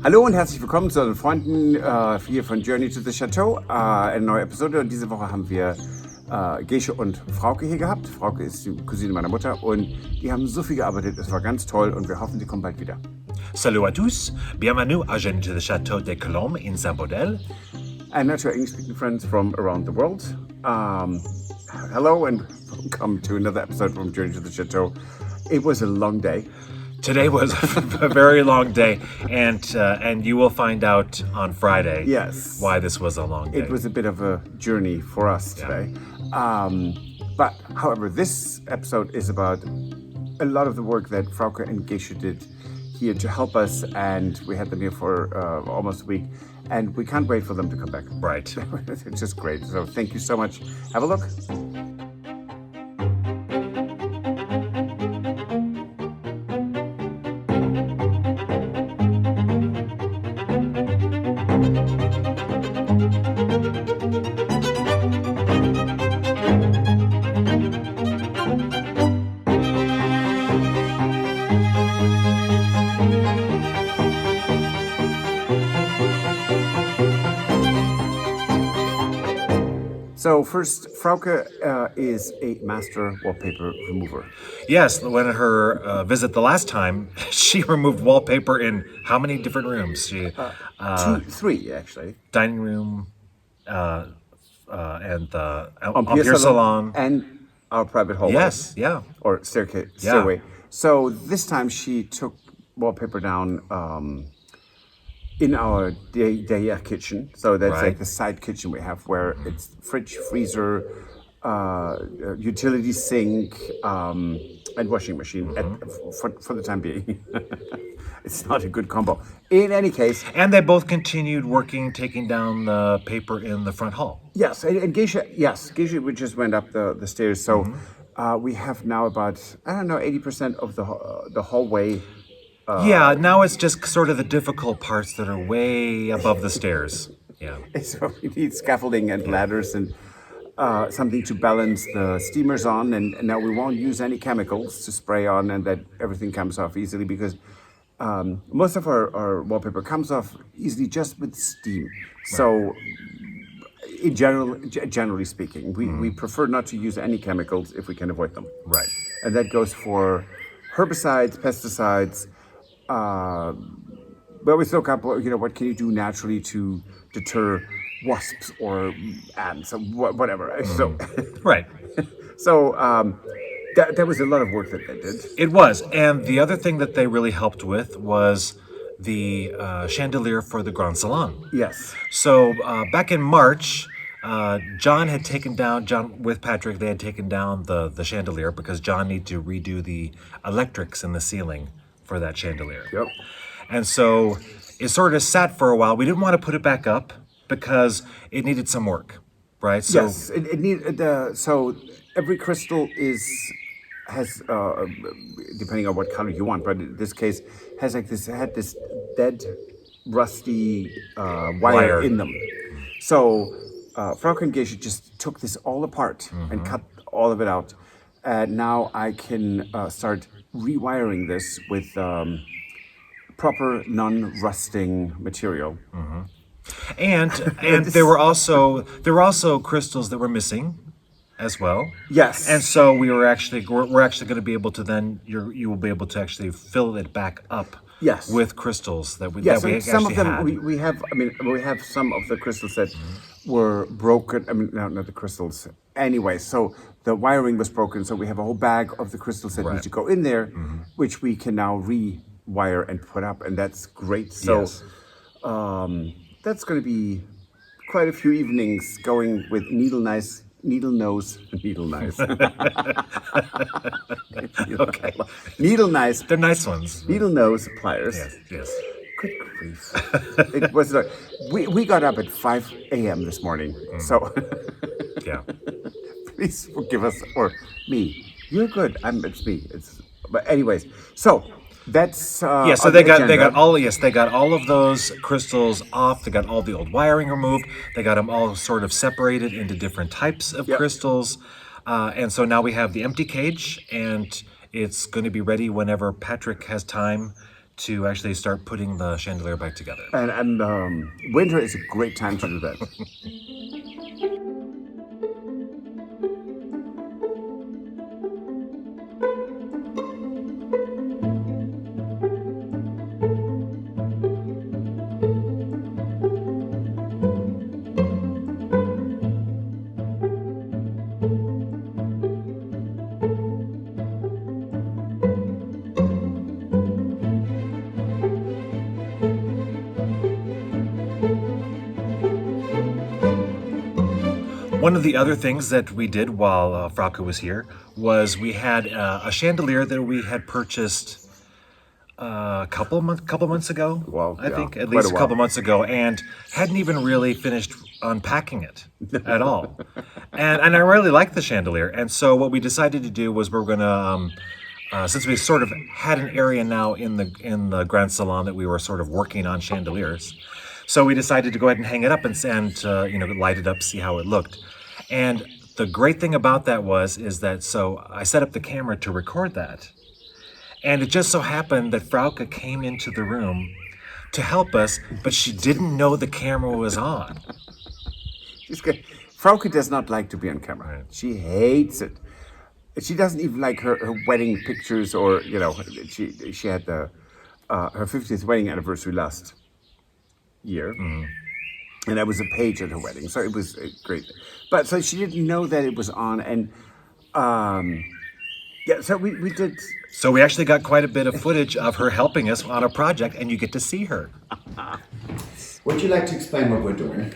Hallo und herzlich willkommen zu unseren Freunden hier von Journey to the Chateau. Eine neue Episode und diese Woche haben wir Gesche und Frauke hier gehabt. Frauke ist die Cousine meiner Mutter und die haben so viel gearbeitet, es war ganz toll und wir hoffen, sie kommen bald wieder. Salut à tous, bienvenue à Journey to the Château de Colombes in Saint-Baudel. And to our English-speaking friends from around the world. Hello and welcome to another episode from Journey to the Chateau. It was a long day. Today was a very long day, and you will find out on Friday why this was a long day. It was a bit of a journey for us today. But however, this episode is about a lot of the work that Frauke and Gesche did here to help us, and we had them here for almost a week, and we can't wait for them to come back. Right. It's just great. So thank you so much. Have a look. So first, Frauke is a master wallpaper remover. Yes, when her visit the last time, she removed wallpaper in how many different rooms? Three, actually. Dining room, and the Empire Salon. And our private hallway. Yes, yeah. Or stairway. So this time she took wallpaper down in our derrière kitchen. So that's like the side kitchen we have where it's fridge, freezer, utility sink, and washing machine for the time being. It's not a good combo. In any case. And they both continued working, taking down the paper in the front hall. Yes, and Gesche, we just went up the stairs. So we have now about, 80% of the hallway. Now it's just sort of the difficult parts that are way above the stairs. Yeah. So we need scaffolding and ladders and something to balance the steamers on. And now we won't use any chemicals to spray on and that everything comes off easily because most of our wallpaper comes off easily just with steam. Right. So in generally speaking, we prefer not to use any chemicals if we can avoid them. Right. And that goes for herbicides, pesticides. But we still got, what can you do naturally to deter wasps or ants or whatever. So, right. So that was a lot of work that they did. It was. And the other thing that they really helped with was the chandelier for the Grand Salon. Yes. So back in March, John with Patrick, they had taken down the chandelier because John needed to redo the electrics in the ceiling for that chandelier. Yep. And so it sort of sat for a while. We didn't want to put it back up because it needed some work, right? So, yes, it needed. So every crystal has depending on what color you want, but in this case had this dead, rusty wire in them. So Frauke and Gesche just took this all apart and cut all of it out. And now I can start rewiring this with proper non-rusting material. And there were also crystals that were missing as well. Yes. And so we're actually going to be able to then you will be able to actually fill it back up. Yes. With crystals that we some of them had. we have. We have some of the crystals that were broken. Not the crystals. Anyway, so the wiring was broken. So we have a whole bag of the crystals that need to go in there, which we can now rewire and put up, and that's great. So that's going to be quite a few evenings going with needle nose. Okay. Needle nice. They're nice ones. Needle nose pliers. Yes. Good grief. It was we got up at 5 a.m. this morning. So yeah. Please forgive us or me. You're good. It's me. But anyways, so that's so they got all of those crystals off. They got all the old wiring removed. They got them all sort of separated into different types of crystals, and so now we have the empty cage, and it's going to be ready whenever Patrick has time to actually start putting the chandelier back together. And winter is a great time to do that. One of the other things that we did while Frauke was here was we had a chandelier that we had purchased a couple months ago. Well, I yeah, think at quite least a a couple while. months ago, and hadn't even really finished unpacking it at all. And I really like the chandelier, and so what we decided to do was we're gonna. Since we sort of had an area now in the grand salon that we were sort of working on chandeliers, so we decided to go ahead and hang it up and light it up, see how it looked. And the great thing about that is that so I set up the camera to record that, and it just so happened that Frauke came into the room to help us, but she didn't know the camera was on. Frauke does not like to be on camera. She hates it. She doesn't even like her wedding pictures, or she had her 50th wedding anniversary last year, and I was a page at her wedding, so it was great. But so she didn't know that it was on, and so we did. So we actually got quite a bit of footage of her helping us on a project, and you get to see her. Would you like to explain what we're doing?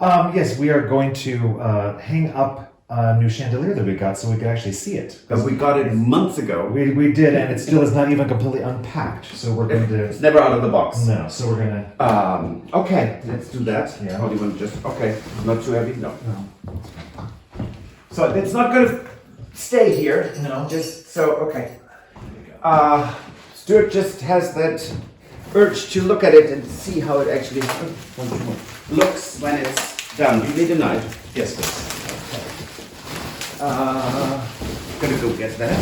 Yes, we are going to hang up a new chandelier that we got so we could actually see it. Because we got it months ago. We did, and it still is not even completely unpacked. So we're going to. It's never out of the box. No, so we're going to. Okay, let's do that. Yeah. Or do you want to just? Okay, not too heavy. No. So it's not going to stay here. No. Just so okay. Stuart just has that urge to look at it and see how it actually looks when it's done. Do you need a knife? Yes, please. Gonna go get that.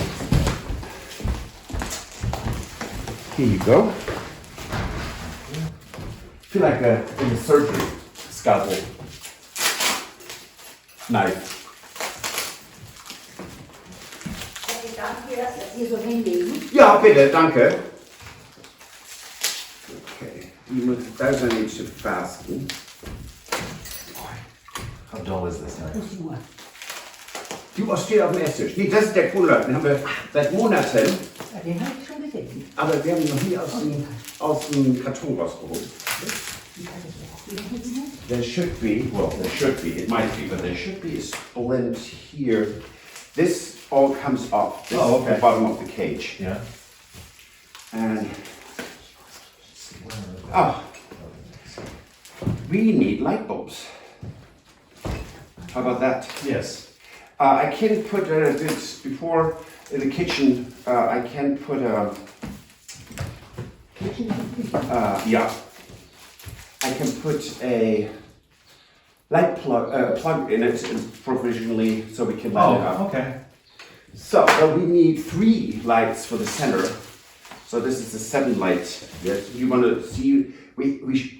Here you go. Feel like in a surgery scalpel knife. Ja, bitte, danke. Okay, those I need to fasten. How dull is this knife? Was steht auf dem Esstisch? Nee, das ist der Kronleuchter, den haben wir seit Monaten. Ja, den habe ich schon gesehen. Aber wir haben ihn noch nie aus dem Karton rausgeholt. There should be, it might be, but there should be a splint here. This all comes off. This is the bottom of the cage. Yeah. And, we need light bulbs. How about that? Yes. I can put this before in the kitchen. I can put a I can put a light plug in it provisionally so we can light it up. Okay. So we need 3 lights for the center. So this is the 7 light. Yes, you want to see? We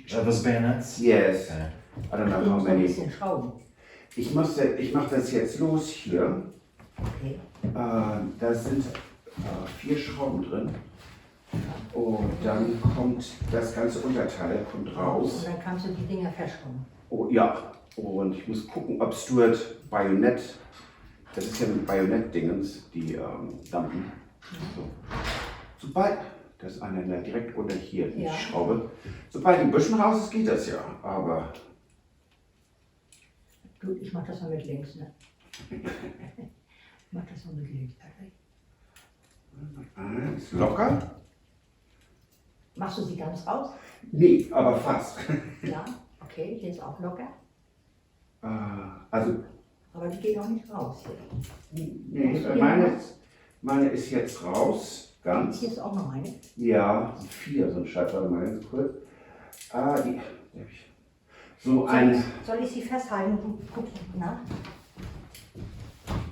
those bayonets. Yes. Okay. I don't know how many. Ich mache das jetzt los hier. Okay. Da sind 4 Schrauben drin. Und dann kommt das ganze Unterteil raus. Und dann kannst du die Dinger festschrauben. Oh, ja, und ich muss gucken, ob Stuart Bajonett, das ist ja ein Bajonett-Dingens, die Lampen. So. Sobald, das ist einer direkt unter hier, die Schraube. Sobald die ein bisschen raus ist, geht das ja, aber... Du, ich mach das mal mit links, ne? Ich mach das mal mit links, Patrick. Ist locker? Machst du sie ganz raus? Nee, aber fast. Ja, okay, hier ist auch locker. Also... Aber die geht auch nicht raus hier. Nee, meine ist jetzt raus, ganz. Hier ist auch noch eine. Ja, 4, so ein Scheiß, warte mal ganz kurz. Die hab ich. So ein. Soll ich sie festhalten? Du guckst nach.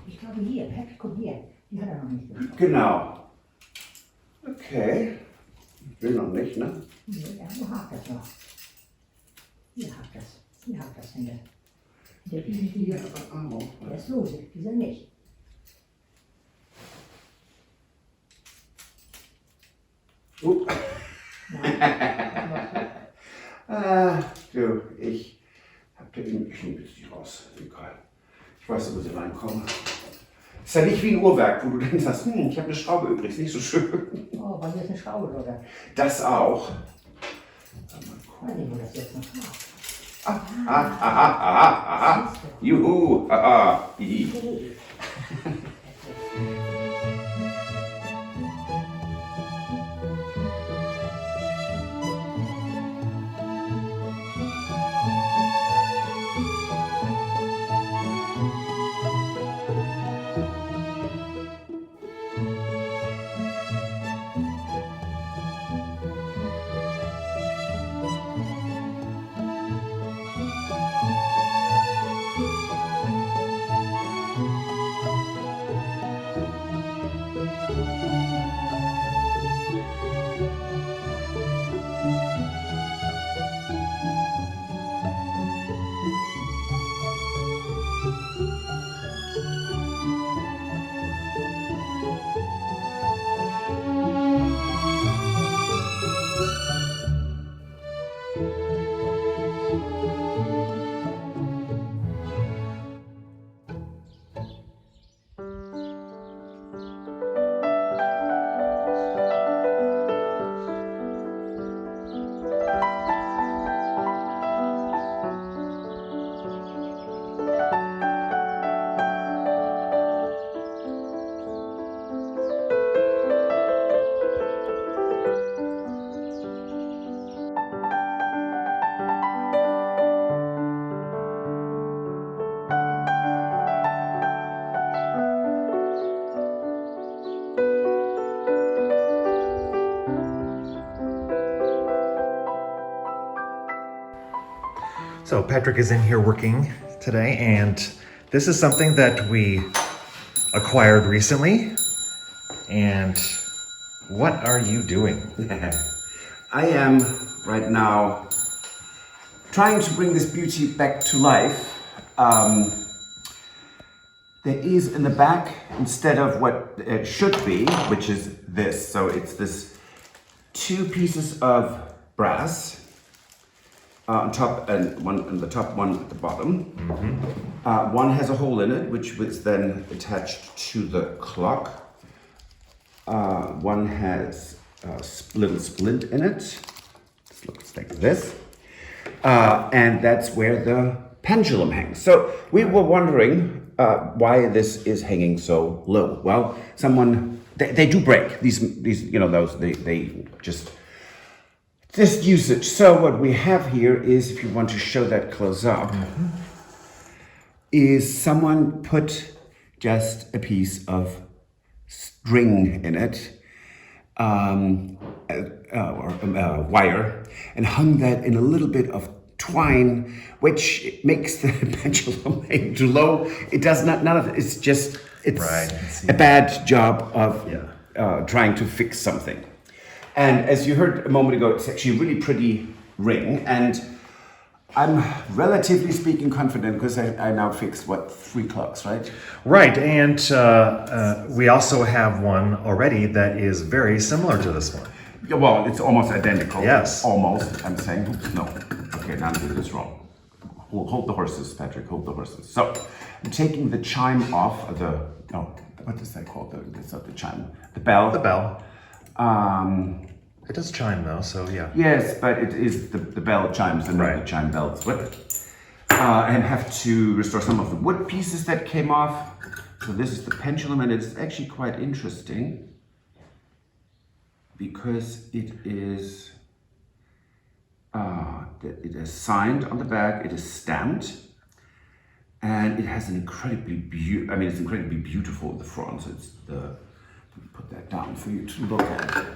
Ich glaube hier, Patrick, guck hier. Die hat er noch nicht. Genau. Okay. Will noch nicht, ne? Nee, ja, wo hakt das noch? Hier hakt das. Hier hakt das Ende. Der Hier aber auch. der ist lose, dieser nicht. Du, ich hab da irgendwie, ich nehme jetzt die raus. Egal. Ich weiß, wo sie reinkommen. Ist ja nicht wie ein Uhrwerk, wo du dann sagst, ich habe eine Schraube übrig, ist nicht so schön. Oh, bei mir ist eine Schraube sogar. Das auch. Weiß nicht, wo das jetzt noch war. Aha. Juhu. Haha. Hihi. Okay. So Patrick is in here working today, and this is something that we acquired recently. And what are you doing? I am right now trying to bring this beauty back to life. There is in the back, instead of what it should be, which is this. So it's this two pieces of brass on top, and one on the top, one at the bottom. One has a hole in it, which was then attached to the clock. One has a little splint in it. It looks like this. And that's where the pendulum hangs. So we were wondering why this is hanging so low. Well, they do break. These they just usage. So what we have here is, if you want to show that close up, is someone put just a piece of string in it, or wire, and hung that in a little bit of twine, which makes the pendulum hang too low. It does not, none of it, it's a bad job of trying to fix something. And as you heard a moment ago, it's actually a really pretty ring, and I'm relatively speaking confident because I now fixed 3 clocks, right? Right, and we also have one already that is very similar to this one. Yeah, well, it's almost identical. Yes. Almost, I'm saying. No. Okay, now I did this wrong. Hold the horses, Patrick, hold the horses. So, I'm taking the chime off, what is that called? It's not the chime. The bell. The bell. It does chime though, so yeah. Yes, but it is the bell chimes and not the chime bells. And have to restore some of the wood pieces that came off. So this is the pendulum, and it's actually quite interesting because it is signed on the back, it is stamped, and it has an incredibly it's incredibly beautiful in the front. So it's let me put that down for you to look at.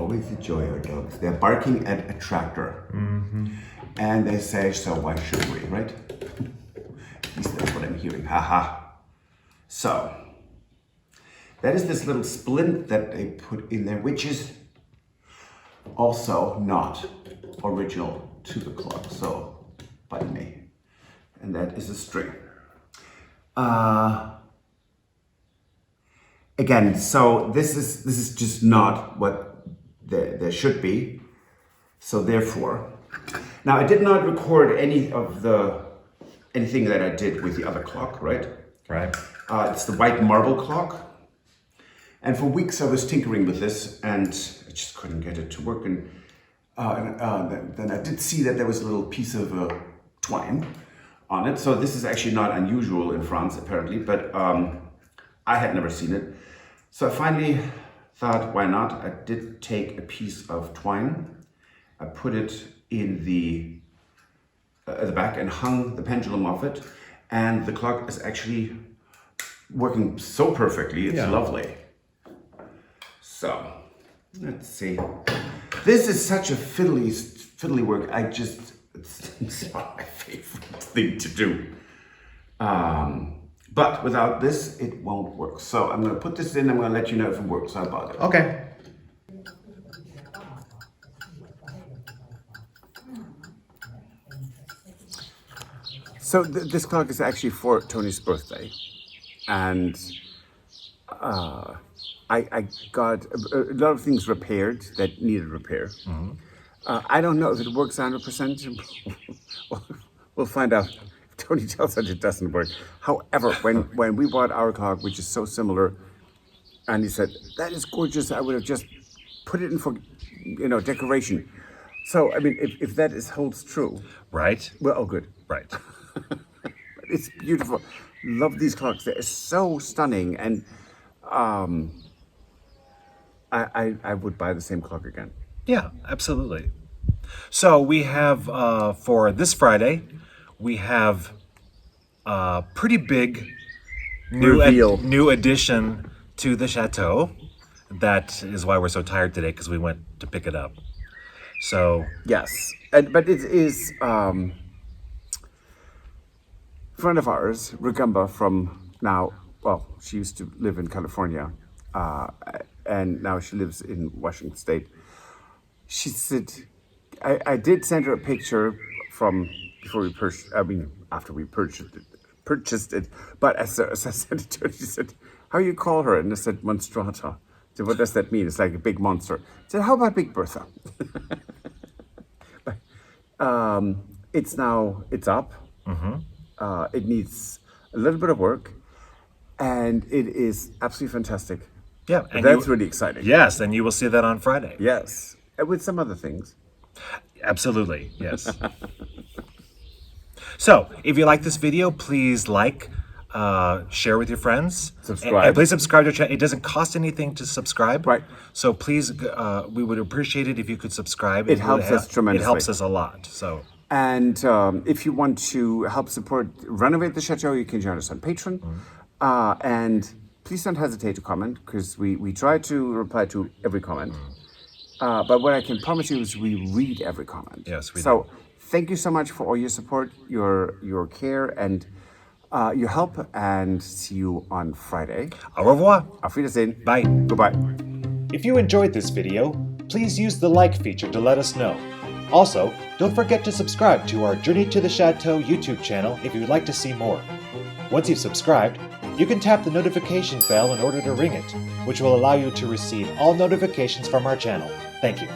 always the joy of dogs. They're barking at a tractor. And they say, so why should we, right? At least that's what I'm hearing. Haha. So, that is this little splint that they put in there, which is also not original to the clock. So, pardon me. And that is a string. Again, so this is just not what there should be. So therefore, now I did not record anything that I did with the other clock, right? Right. It's the white marble clock. And for weeks I was tinkering with this and I just couldn't get it to work. And then I did see that there was a little piece of twine on it. So this is actually not unusual in France apparently, but I had never seen it. So I finally thought, why not? I did take a piece of twine. I put it in the back and hung the pendulum off it. And the clock is actually working so perfectly. It's lovely. So, let's see. This is such a fiddly work. It's not my favorite thing to do. But without this, it won't work. So I'm gonna put this in, I'm gonna let you know if it works. How about it? Okay. So this clock is actually for Tony's birthday. And I got a lot of things repaired that needed repair. I don't know if it works 100%. We'll find out. Tony tells us it doesn't work. However, when we bought our clock, which is so similar, and he said, that is gorgeous, I would have just put it in for, decoration. So, I mean, if that holds true. Right. Well, oh, good. Right. It's beautiful. Love these clocks. They're so stunning. And I would buy the same clock again. Yeah, absolutely. So we have, for this Friday, we have a pretty big Reveal. new addition to the Chateau. That is why we're so tired today, because we went to pick it up. So Yes. But it is friend of ours, Rugamba, from now, well, she used to live in California, and now she lives in Washington State. She said, I did send her a picture from before we after we purchased it. But as I sent it to her, she said, how you call her? And I said, Monstrata. So what does that mean? It's like a big monster. I said, how about Big Bertha? It's up. It needs a little bit of work, and it is absolutely fantastic. yeah, and That's really exciting. Yes, and you will see that on Friday. Yes, and with some other things. Absolutely, yes. So, if you like this video, please like, share with your friends. Subscribe. And please subscribe to our channel. It doesn't cost anything to subscribe. Right. So please, we would appreciate it if you could subscribe. It helps us tremendously. It helps us a lot. So, And if you want to help support Renovate the Chateau, you can join us on Patreon. And please don't hesitate to comment, because we try to reply to every comment. But what I can promise you is we read every comment. Yes, we So thank you so much for all your support, your care, and your help. And see you on Friday. au revoir. Auf Wiedersehen. Bye. Goodbye. If you enjoyed this video, please use the like feature to let us know. Also, don't forget to subscribe to our Journey to the Chateau YouTube channel if you would like to see more. Once you've subscribed, you can tap the notification bell in order to ring it, which will allow you to receive all notifications from our channel. Thank you.